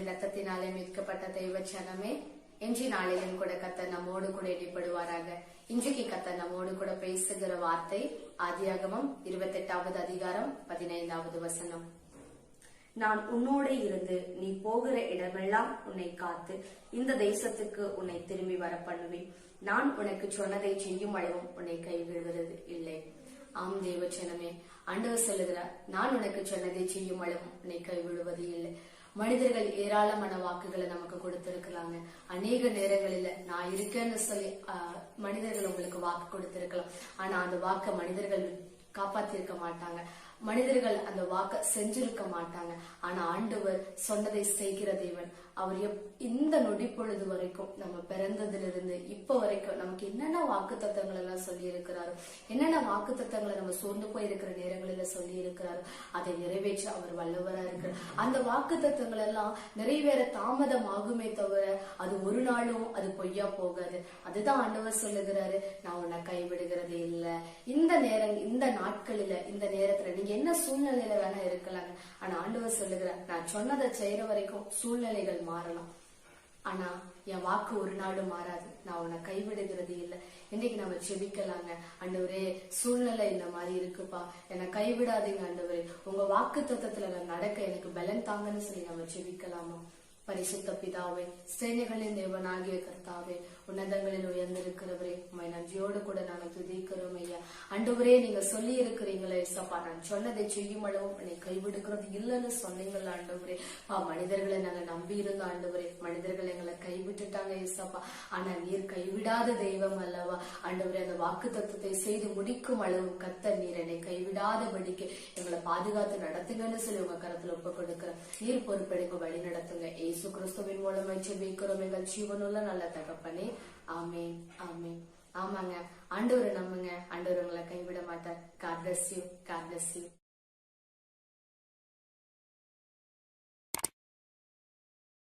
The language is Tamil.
கிறிஸ்துவின் ரத்தத்தினாலே மீட்கப்பட்ட தெய்வ ஜனமே, இன்று நாளிலும் கூட கர்த்தர் நம்மோடு கூட இடைப்படுவாராக. இன்றைக்கு கர்த்தர் நம்மோடு கூட பேசுகிற வார்த்தை ஆதியாகமம் 28வது அதிகாரம் 15வது வசனம். நான் உன்னோட இருந்து நீ போகிற இடமெல்லாம் உன்னை காத்து இந்த தேசத்துக்கு உன்னை திரும்பி வர பண்ணுவேன். நான் உனக்கு சொன்னதை செய்யும் அளவும் உன்னை கைவிடுவது இல்லை. ஆம் தேவச்சனமே, ஆண்டவர் சொல்லுகிறார், நான் உனக்கு சொன்னதை செய்யும் அளவும் உன்னை கைவிடுவது இல்லை. மனிதர்கள் ஏராளமான வாக்குகளை நமக்கு கொடுத்திருக்கலாங்க. அநேக நேரங்களில நான் இருக்கேன்னு சொல்லி மனிதர்கள் உங்களுக்கு வாக்கு கொடுத்திருக்கலாம். ஆனா அந்த வாக்க மனிதர்கள் காப்பாத்திருக்க மாட்டாங்க. மனிதர்கள் அந்த வாக்க செஞ்சிருக்க மாட்டாங்க. ஆனா ஆண்டவர் சொன்னதை செய்கிற தேவன். அவர் இந்த நொடி பொழுது வரைக்கும், நம்ம பிறந்ததிலிருந்து இப்ப வரைக்கும் நமக்கு என்னென்ன வாக்கு தத்தங்கள் எல்லாம் சொல்லி இருக்கிறாரோ, என்னென்ன வாக்கு தத்தங்களை நம்ம சோர்ந்து போய் இருக்கிற நேரங்களில சொல்லி இருக்கிறாரோ, அதை நிறைவேற்ற அவர் வல்லவரா இருக்கிறார். அந்த வாக்கு தத்தங்கள் எல்லாம் நிறைவேற தாமதம் ஆகுமே தவிர அது ஒரு நாளும் அது பொய்யா போகாது. அதுதான் ஆண்டவர் சொல்லுகிறாரு, நான் உன்னை கைவிடுகிறதே இல்லை. இந்த நாட்களில இந்த நேரத்துல நீங்க என்ன சூழ்நிலையில வேணா இருக்கலாங்க. ஆனா ஆண்டவர் சொல்லுகிறார், நான் சொன்னதை செய்யற வரைக்கும் சூழ்நிலைகள் மாறலாம், ஆனா என் வாக்கு ஒரு நாளும் மாறாது. நான் உன்னை கைவிடுகிறது இல்லை. இன்னைக்கு நம்ம செபிக்கலாங்க. ஆண்டவரே, சூழ்நிலை இந்த மாதிரி இருக்குப்பா, என்னை கைவிடாதீங்க ஆண்டவரே. உங்க வாக்கு தத்தத்துல நான் நடக்க எனக்கு பலன் தாங்கன்னு சொல்லி நம்ம செபிக்கலாமா? பரிசுத்த பிதாவே, சேனைகளின் தேவனாகிய கர்த்தாவே, உன்னதங்களில் உயர்ந்திருக்கிறவரே, உம்மை நன்றியோடு கூட நாங்கள் துதிக்கிறோம் ஐயா. ஆண்டவரே, நீங்க சொல்லி இருக்கிறீங்களே சப்பா, நான் சொன்னதை செய்யும் அளவும் என்னை கைவிடுகிறது இல்லைன்னு சொன்னீங்களா ஆண்டவரே. மனிதர்களை நாங்க நம்பி இருந்தோம் ஆண்டவரே, மனிதர்கள் எங்களை கைவிட்டுட்டாங்க ஏசப்பா. ஆனா நீர் கைவிடாத தெய்வம் அல்லவா ஆண்டவரே. அந்த வாக்கு தத்துவத்தை செய்து முடிக்கும் அளவு கர்த்தர் நீர் என்னை கைவிடாதபடிக்கு எங்களை பாதுகாத்து நடத்துங்கன்னு சொல்லி உங்க கரத்துல ஒப்பு கொடுக்கிறேன். நீர் பொறுப்பெடுக்க வழி நடத்துங்க. இயேசு கிறிஸ்துவின் மூலமா ஜெபிக்கிறோம் எங்கள் ஜீவனுள்ள நல்ல தகப்பனே. ஆமென், ஆமென். ஆமாங்க, ஆண்டவரை நம்புங்க. ஆண்டவர் உங்களை கைவிட மாட்டார். God bless you. God bless you.